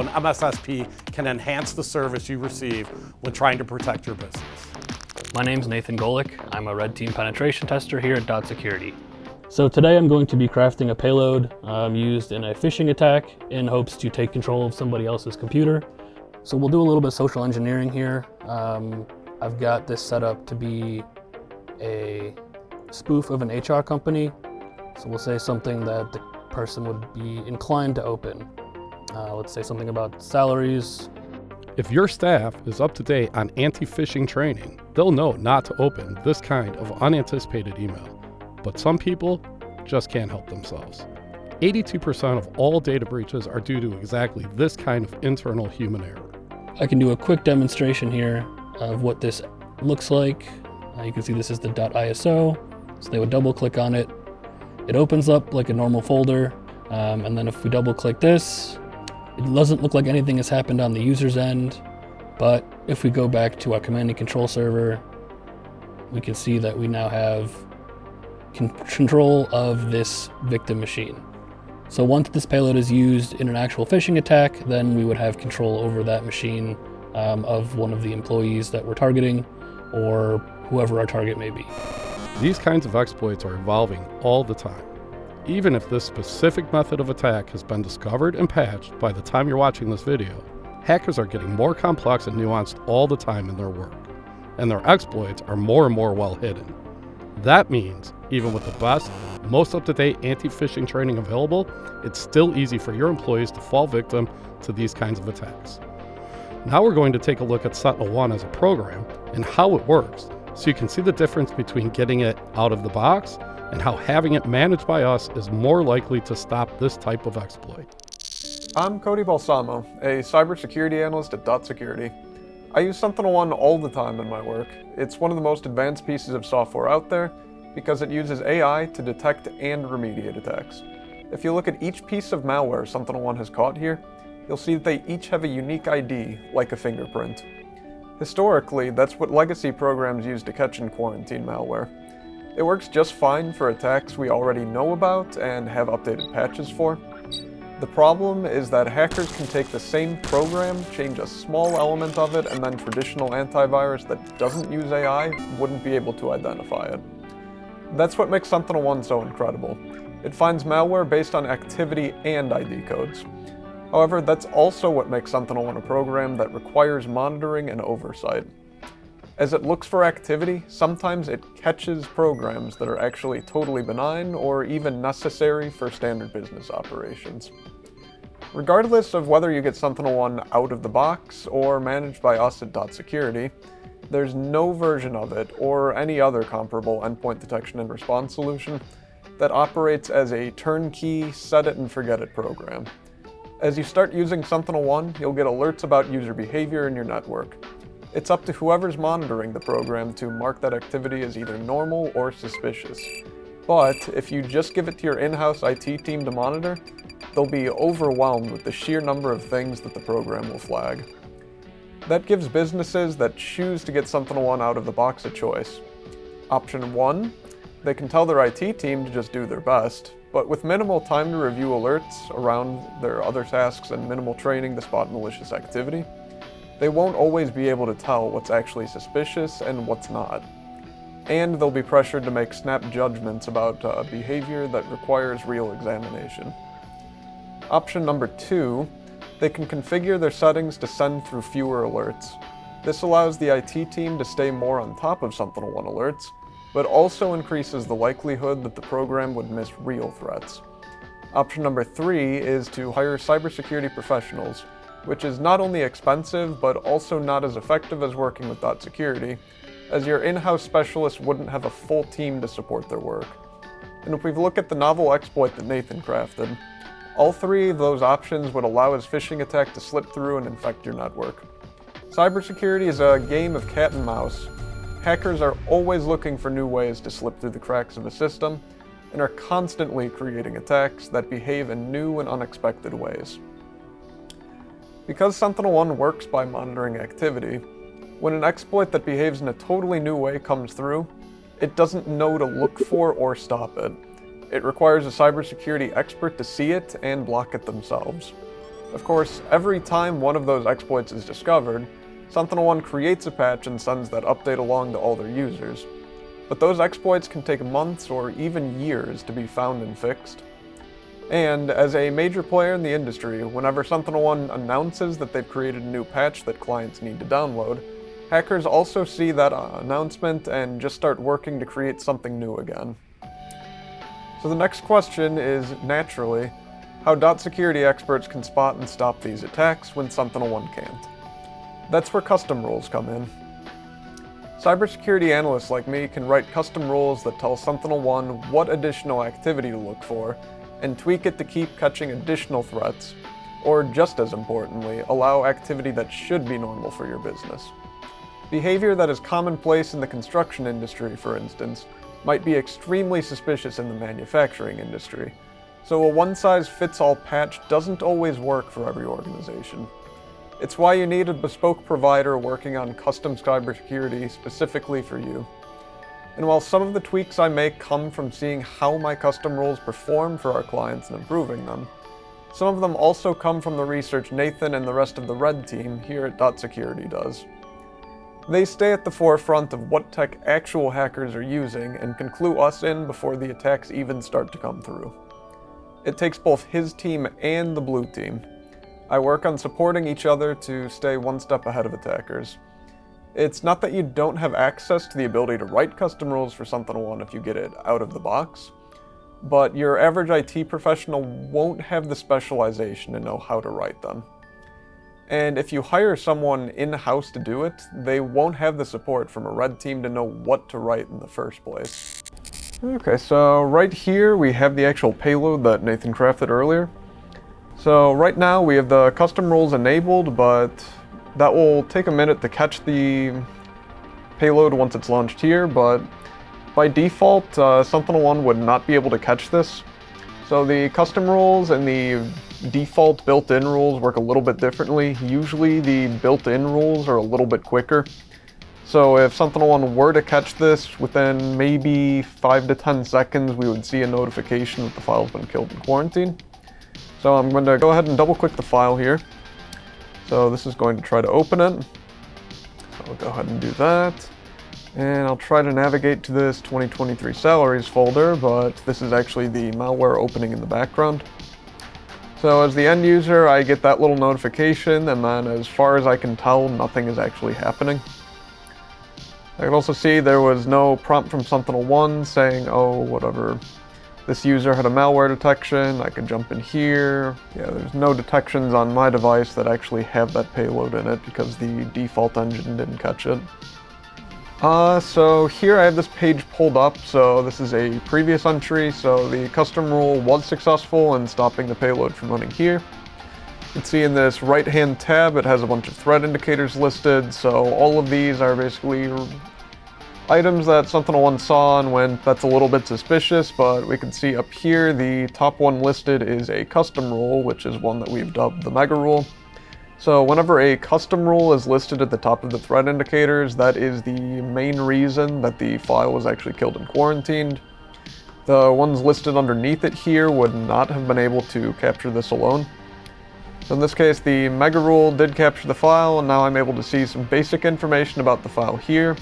An MSSP can enhance the service you receive when trying to protect your business. My name's Nathan Golick. I'm a red team penetration tester here at Security. So today I'm going to be crafting a payload used in a phishing attack in hopes to take control of somebody else's computer. So we'll do a little bit of social engineering here. I've got this set up to be a spoof of an HR company. So we'll say something that the person would be inclined to open. Let's say something about salaries. If your staff is up to date on anti-phishing training, they'll know not to open this kind of unanticipated email. But some people just can't help themselves. 82% of all data breaches are due to exactly this kind of internal human error. I can do a quick demonstration here of what this looks like. You can see this is the .iso, so they would double click on it. It opens up like a normal folder, and then if we double click this, it doesn't look like anything has happened on the user's end, but if we go back to our command and control server, we can see that we now have control of this victim machine. So once this payload is used in an actual phishing attack, then we would have control over that machine of one of the employees that we're targeting, or whoever our target may be. These kinds of exploits are evolving all the time. Even if this specific method of attack has been discovered and patched by the time you're watching this video, hackers are getting more complex and nuanced all the time in their work, and their exploits are more and more well hidden. That means, even with the best, most up-to-date anti-phishing training available, it's still easy for your employees to fall victim to these kinds of attacks. Now we're going to take a look at SentinelOne as a program and how it works, so you can see the difference between getting it out of the box and how having it managed by us is more likely to stop this type of exploit. I'm Cody Balsamo, a cybersecurity analyst at Security. I use SentinelOne all the time in my work. It's one of the most advanced pieces of software out there because it uses AI to detect and remediate attacks. If you look at each piece of malware SentinelOne has caught here, you'll see that they each have a unique ID, like a fingerprint. Historically, that's what legacy programs use to catch and quarantine malware. It works just fine for attacks we already know about and have updated patches for. The problem is that hackers can take the same program, change a small element of it, and then traditional antivirus that doesn't use AI wouldn't be able to identify it. That's what makes SentinelOne so incredible. It finds malware based on activity and ID codes. However, that's also what makes SentinelOne a program that requires monitoring and oversight. As it looks for activity, sometimes it catches programs that are actually totally benign or even necessary for standard business operations. Regardless of whether you get SentinelOne out of the box or managed by us at Security, there's no version of it or any other comparable endpoint detection and response solution that operates as a turnkey, set-it-and-forget-it program. As you start using SentinelOne, you'll get alerts about user behavior in your network. It's up to whoever's monitoring the program to mark that activity as either normal or suspicious. But if you just give it to your in-house IT team to monitor, they'll be overwhelmed with the sheer number of things that the program will flag. That gives businesses that choose to get SentinelOne out of the box a choice. Option 1, they can tell their IT team to just do their best, but with minimal time to review alerts around their other tasks and minimal training to spot malicious activity, they won't always be able to tell what's actually suspicious and what's not. And they'll be pressured to make snap judgments about behavior that requires real examination. Option number 2, they can configure their settings to send through fewer alerts. This allows the IT team to stay more on top of SentinelOne alerts, but also increases the likelihood that the program would miss real threats. Option number 3 is to hire cybersecurity professionals, which is not only expensive, but also not as effective as working with Security, as your in-house specialists wouldn't have a full team to support their work. And if we look at the novel exploit that Nathan crafted, all 3 of those options would allow his phishing attack to slip through and infect your network. Cybersecurity is a game of cat and mouse. Hackers are always looking for new ways to slip through the cracks of a system, and are constantly creating attacks that behave in new and unexpected ways. Because SentinelOne works by monitoring activity, when an exploit that behaves in a totally new way comes through, it doesn't know to look for or stop it. It requires a cybersecurity expert to see it and block it themselves. Of course, every time one of those exploits is discovered, SentinelOne creates a patch and sends that update along to all their users. But those exploits can take months or even years to be found and fixed. And as a major player in the industry, whenever SentinelOne announces that they've created a new patch that clients need to download, hackers also see that announcement and just start working to create something new again. So the next question is, naturally, how .security experts can spot and stop these attacks when SentinelOne can't. That's where custom rules come in. Cybersecurity analysts like me can write custom rules that tell SentinelOne what additional activity to look for, and tweak it to keep catching additional threats, or just as importantly, allow activity that should be normal for your business. Behavior that is commonplace in the construction industry, for instance, might be extremely suspicious in the manufacturing industry, so a one-size-fits-all patch doesn't always work for every organization. It's why you need a bespoke provider working on custom cybersecurity specifically for you. And while some of the tweaks I make come from seeing how my custom rules perform for our clients and improving them, some of them also come from the research Nathan and the rest of the Red team here at .security does. They stay at the forefront of what tech actual hackers are using and can clue us in before the attacks even start to come through. It takes both his team and the blue team. I work on supporting each other to stay one step ahead of attackers. It's not that you don't have access to the ability to write custom rules for SentinelOne if you get it out of the box, but your average IT professional won't have the specialization to know how to write them. And if you hire someone in-house to do it, they won't have the support from a Red team to know what to write in the first place. Okay, so right here we have the actual payload that Nathan crafted earlier. So right now we have the custom rules enabled, but that will take a minute to catch the payload once it's launched here, but by default, SentinelOne would not be able to catch this. So the custom rules and the default built-in rules work a little bit differently. Usually the built-in rules are a little bit quicker. So if SentinelOne were to catch this, within maybe 5 to 10 seconds, we would see a notification that the file's been killed in quarantine. So I'm going to go ahead and double-click the file here. So this is going to try to open it. So I'll go ahead and do that. And I'll try to navigate to this 2023 salaries folder, but this is actually the malware opening in the background. So as the end user, I get that little notification, and then as far as I can tell, nothing is actually happening. I can also see there was no prompt from SentinelOne saying, oh, whatever, this user had a malware detection. I could jump in here. Yeah, there's no detections on my device that actually have that payload in it because the default engine didn't catch it. So here I have this page pulled up, so this is a previous entry, so the custom rule was successful in stopping the payload from running here. You can see in this right-hand tab it has a bunch of threat indicators listed, so all of these are basically items that SentinelOne saw and went, that's a little bit suspicious, but we can see up here the top one listed is a custom rule, which is one that we've dubbed the mega rule. So whenever a custom rule is listed at the top of the threat indicators, that is the main reason that the file was actually killed and quarantined. The ones listed underneath it here would not have been able to capture this alone. So in this case, the mega rule did capture the file, and now I'm able to see some basic information about the file here.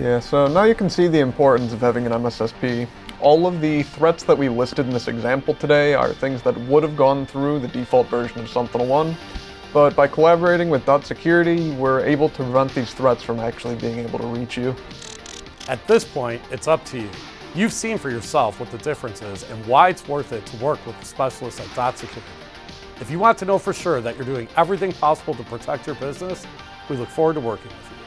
Yeah, so now you can see the importance of having an MSSP. All of the threats that we listed in this example today are things that would have gone through the default version of SentinelOne, but by collaborating with .security, we're able to prevent these threats from actually being able to reach you. At this point, it's up to you. You've seen for yourself what the difference is and why it's worth it to work with the specialists at .security. If you want to know for sure that you're doing everything possible to protect your business, we look forward to working with you.